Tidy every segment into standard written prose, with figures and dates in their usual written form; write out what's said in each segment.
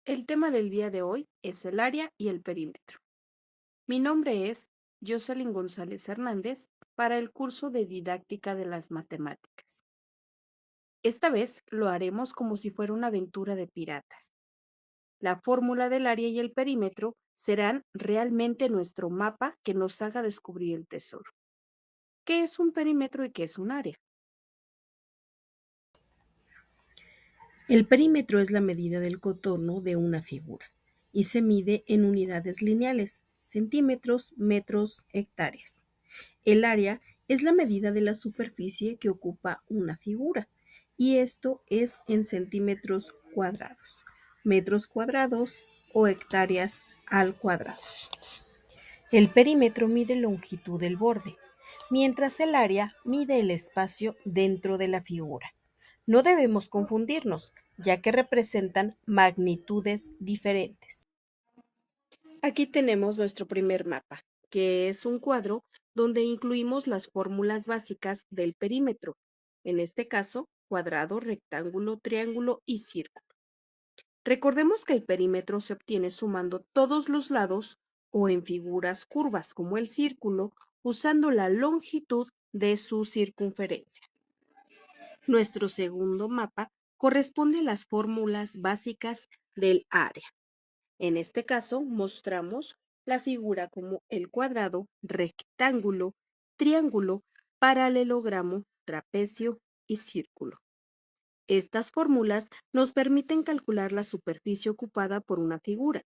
El tema del día de hoy es el área y el perímetro. Mi nombre es Jocelyn González Hernández para el curso de Didáctica de las Matemáticas. Esta vez lo haremos como si fuera una aventura de piratas. La fórmula del área y el perímetro serán realmente nuestro mapa que nos haga descubrir el tesoro. ¿Qué es un perímetro y qué es un área? El perímetro es la medida del contorno de una figura y se mide en unidades lineales, centímetros, metros, hectáreas. El área es la medida de la superficie que ocupa una figura y esto es en centímetros cuadrados, metros cuadrados o hectáreas al cuadrado. El perímetro mide longitud del borde, mientras el área mide el espacio dentro de la figura. No debemos confundirnos, ya que representan magnitudes diferentes. Aquí tenemos nuestro primer mapa, que es un cuadro donde incluimos las fórmulas básicas del perímetro. En este caso, cuadrado, rectángulo, triángulo y círculo. Recordemos que el perímetro se obtiene sumando todos los lados o en figuras curvas como el círculo, usando la longitud de su circunferencia. Nuestro segundo mapa corresponde a las fórmulas básicas del área. En este caso, mostramos la figura como el cuadrado, rectángulo, triángulo, paralelogramo, trapecio y círculo. Estas fórmulas nos permiten calcular la superficie ocupada por una figura.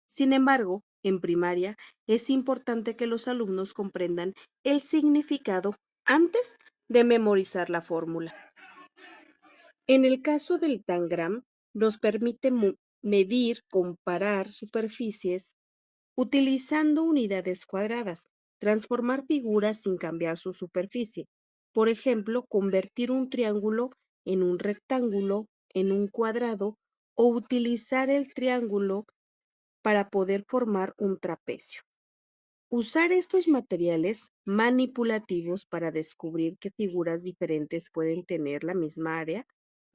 Sin embargo, en primaria es importante que los alumnos comprendan el significado antes de memorizar la fórmula. En el caso del tangram, nos permite medir, comparar superficies utilizando unidades cuadradas, transformar figuras sin cambiar su superficie. Por ejemplo, convertir un triángulo en un rectángulo, en un cuadrado, o utilizar el triángulo para poder formar un trapecio. Usar estos materiales manipulativos para descubrir qué figuras diferentes pueden tener la misma área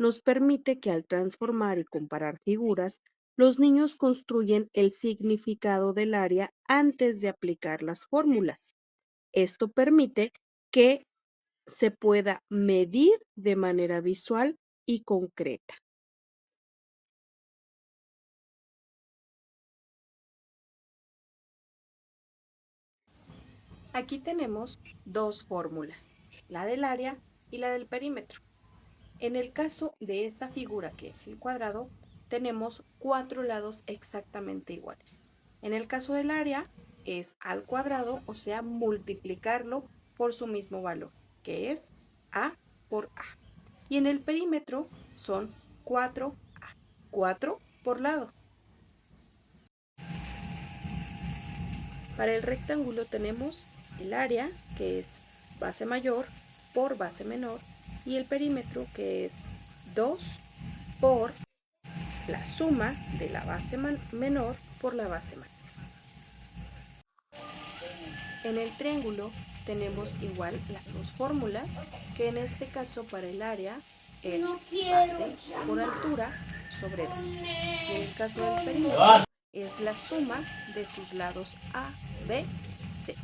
nos permite que al transformar y comparar figuras, los niños construyen el significado del área antes de aplicar las fórmulas. Esto permite que se pueda medir de manera visual y concreta. Aquí tenemos dos fórmulas, la del área y la del perímetro. En el caso de esta figura, que es el cuadrado, tenemos cuatro lados exactamente iguales. En el caso del área, es al cuadrado, o sea, multiplicarlo por su mismo valor, que es A por A. Y en el perímetro son 4A, 4 por lado. Para el rectángulo tenemos el área, que es base mayor por base menor, y el perímetro, que es 2 por la suma de la base menor por la base mayor. En el triángulo tenemos igual las dos fórmulas, que en este caso para el área es base por altura sobre 2. Y en el caso del perímetro es la suma de sus lados A, B, C.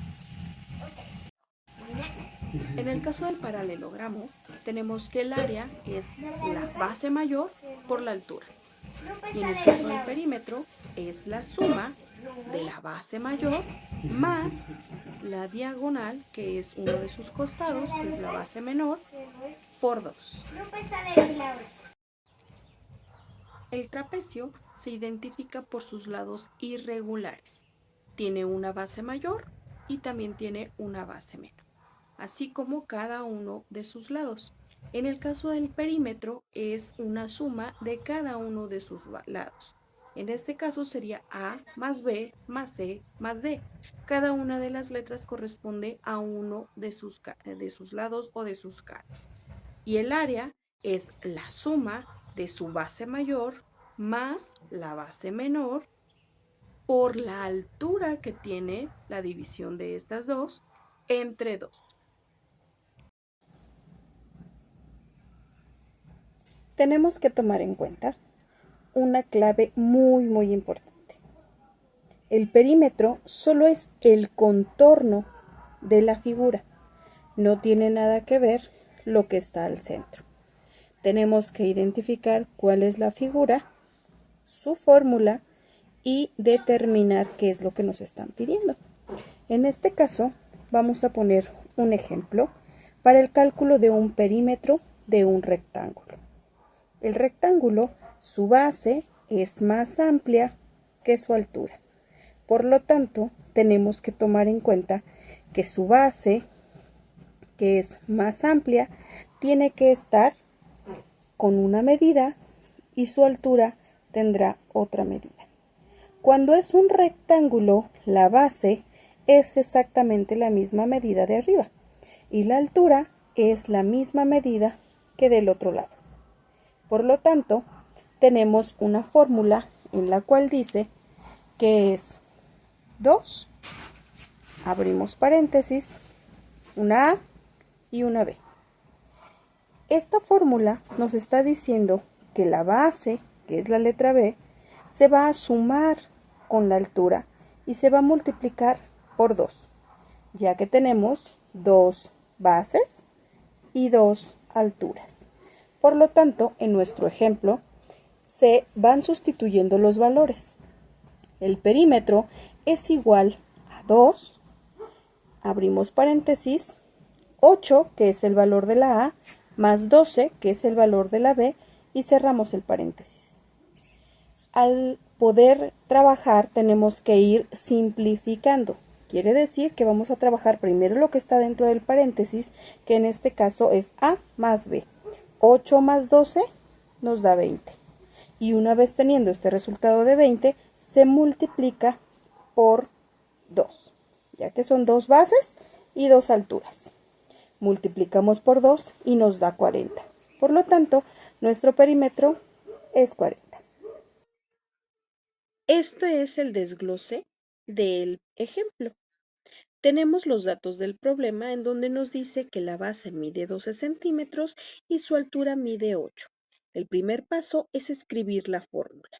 En el caso del paralelogramo, tenemos que el área es la base mayor por la altura. Y en el caso del perímetro es la suma de la base mayor más la diagonal, que es uno de sus costados, que es la base menor, por 2. El trapecio se identifica por sus lados irregulares. Tiene una base mayor y también tiene una base menor, así como cada uno de sus lados. En el caso del perímetro es una suma de cada uno de sus lados. En este caso sería A más B más C más D. Cada una de las letras corresponde a uno de sus lados o de sus caras. Y el área es la suma de su base mayor más la base menor por la altura que tiene la división de estas dos entre 2. Tenemos que tomar en cuenta una clave muy importante. El perímetro solo es el contorno de la figura. No tiene nada que ver lo que está al centro. Tenemos que identificar cuál es la figura, su fórmula y determinar qué es lo que nos están pidiendo. En este caso, vamos a poner un ejemplo para el cálculo de un perímetro de un rectángulo. El rectángulo, su base es más amplia que su altura. Por lo tanto, tenemos que tomar en cuenta que su base, que es más amplia, tiene que estar con una medida y su altura tendrá otra medida. Cuando es un rectángulo, la base es exactamente la misma medida de arriba y la altura es la misma medida que del otro lado. Por lo tanto, tenemos una fórmula en la cual dice que es 2, abrimos paréntesis, una A y una B. Esta fórmula nos está diciendo que la base, que es la letra B, se va a sumar con la altura y se va a multiplicar por 2, ya que tenemos 2 bases y 2 alturas. Por lo tanto, en nuestro ejemplo, se van sustituyendo los valores. El perímetro es igual a 2, abrimos paréntesis, 8, que es el valor de la A, más 12, que es el valor de la B, y cerramos el paréntesis. Al poder trabajar, tenemos que ir simplificando. Quiere decir que vamos a trabajar primero lo que está dentro del paréntesis, que en este caso es A más B. 8 más 12 nos da 20. Y una vez teniendo este resultado de 20, se multiplica por 2, ya que son 2 bases y 2 alturas. Multiplicamos por 2 y nos da 40. Por lo tanto, nuestro perímetro es 40. Este es el desglose del ejemplo. Tenemos los datos del problema en donde nos dice que la base mide 12 centímetros y su altura mide 8. El primer paso es escribir la fórmula.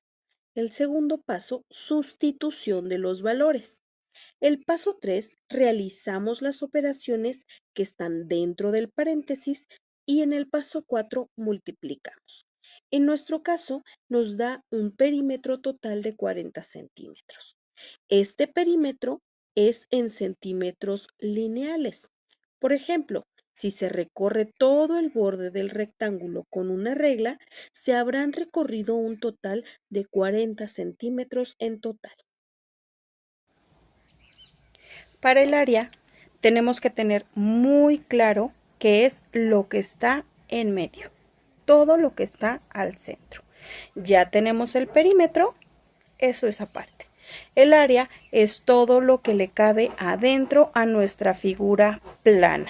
El segundo paso, sustitución de los valores. El paso 3, realizamos las operaciones que están dentro del paréntesis y en el paso 4 multiplicamos. En nuestro caso, nos da un perímetro total de 40 centímetros. Este perímetro es en centímetros lineales. Por ejemplo, si se recorre todo el borde del rectángulo con una regla, se habrán recorrido un total de 40 centímetros en total. Para el área, tenemos que tener muy claro qué es lo que está en medio, todo lo que está al centro. Ya tenemos el perímetro, eso es aparte. El área es todo lo que le cabe adentro a nuestra figura plana.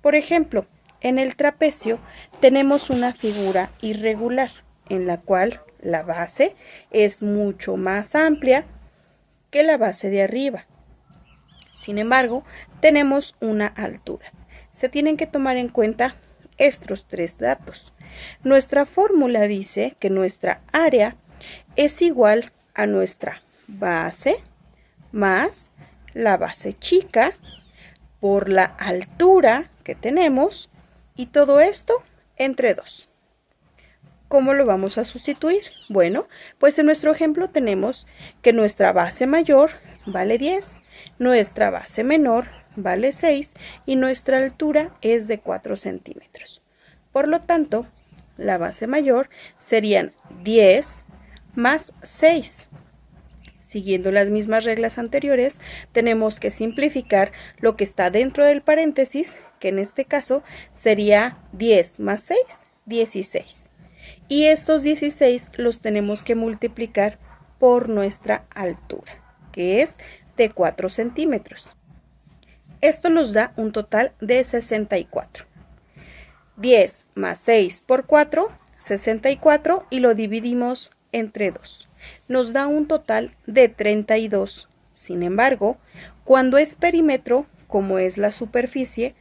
Por ejemplo, en el trapecio tenemos una figura irregular en la cual la base es mucho más amplia que la base de arriba. Sin embargo, tenemos una altura. Se tienen que tomar en cuenta estos 3 datos. Nuestra fórmula dice que nuestra área es igual a nuestra base más la base chica por la altura que tenemos y todo esto entre 2. ¿Cómo lo vamos a sustituir? Bueno, pues en nuestro ejemplo tenemos que nuestra base mayor vale 10, nuestra base menor vale 6 y nuestra altura es de 4 centímetros. Por lo tanto, la base mayor serían 10 más 6. Siguiendo las mismas reglas anteriores, tenemos que simplificar lo que está dentro del paréntesis, que en este caso sería 10 más 6, 16. Y estos 16 los tenemos que multiplicar por nuestra altura, que es de 4 centímetros. Esto nos da un total de 64. 10 más 6 por 4, 64, y lo dividimos entre 2. Nos da un total de 32. Sin embargo, cuando es perímetro, como es la superficie,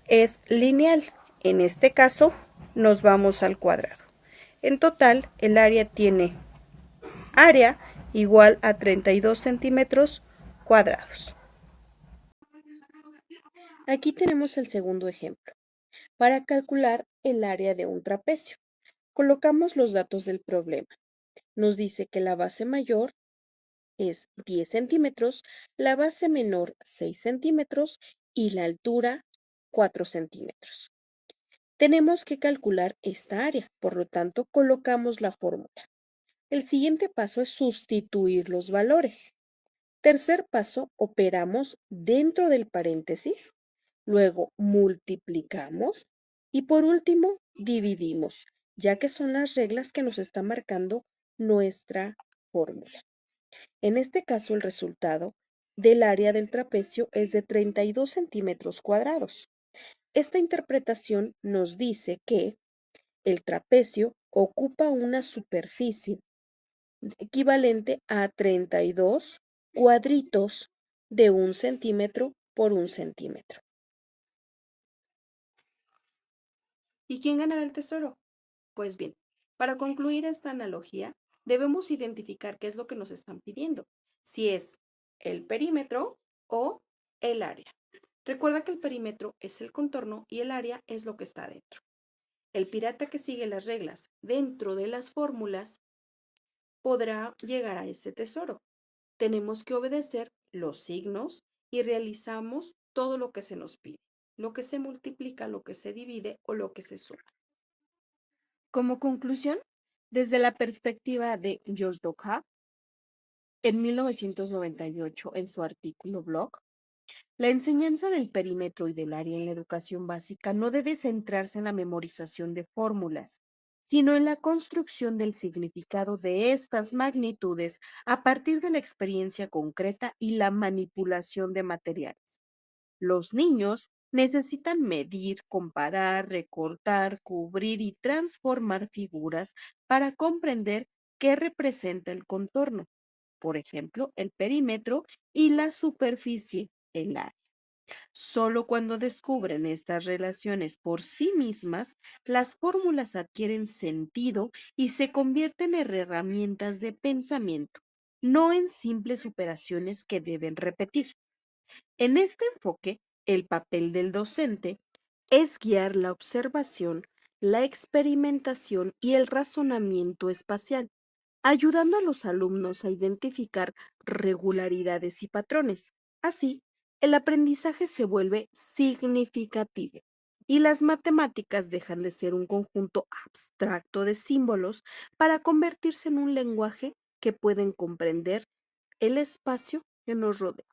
es lineal. En este caso, nos vamos al cuadrado. En total, el área tiene área igual a 32 centímetros cuadrados. Aquí tenemos el segundo ejemplo. Para calcular el área de un trapecio, colocamos los datos del problema. Nos dice que la base mayor es 10 centímetros, la base menor 6 centímetros y la altura 4 centímetros. Tenemos que calcular esta área, por lo tanto colocamos la fórmula. El siguiente paso es sustituir los valores. Tercer paso, operamos dentro del paréntesis, luego multiplicamos y por último dividimos, ya que son las reglas que nos está marcando nuestra fórmula. En este caso, el resultado del área del trapecio es de 32 centímetros cuadrados. Esta interpretación nos dice que el trapecio ocupa una superficie equivalente a 32 cuadritos de 1 centímetro por 1 centímetro. ¿Y quién ganará el tesoro? Pues bien, para concluir esta analogía, debemos identificar qué es lo que nos están pidiendo, si es el perímetro o el área. Recuerda que el perímetro es el contorno y el área es lo que está dentro. El pirata que sigue las reglas dentro de las fórmulas podrá llegar a ese tesoro. Tenemos que obedecer los signos y realizamos todo lo que se nos pide, lo que se multiplica, lo que se divide o lo que se suma. Como conclusión, desde la perspectiva de Yoltokha, en 1998, en su artículo blog, la enseñanza del perímetro y del área en la educación básica no debe centrarse en la memorización de fórmulas, sino en la construcción del significado de estas magnitudes a partir de la experiencia concreta y la manipulación de materiales. Los niños necesitan medir, comparar, recortar, cubrir y transformar figuras para comprender qué representa el contorno, por ejemplo, el perímetro y la superficie, el área. Solo cuando descubren estas relaciones por sí mismas, las fórmulas adquieren sentido y se convierten en herramientas de pensamiento, no en simples operaciones que deben repetir. En este enfoque, el papel del docente es guiar la observación, la experimentación y el razonamiento espacial, ayudando a los alumnos a identificar regularidades y patrones. Así, el aprendizaje se vuelve significativo y las matemáticas dejan de ser un conjunto abstracto de símbolos para convertirse en un lenguaje que pueden comprender el espacio que nos rodea.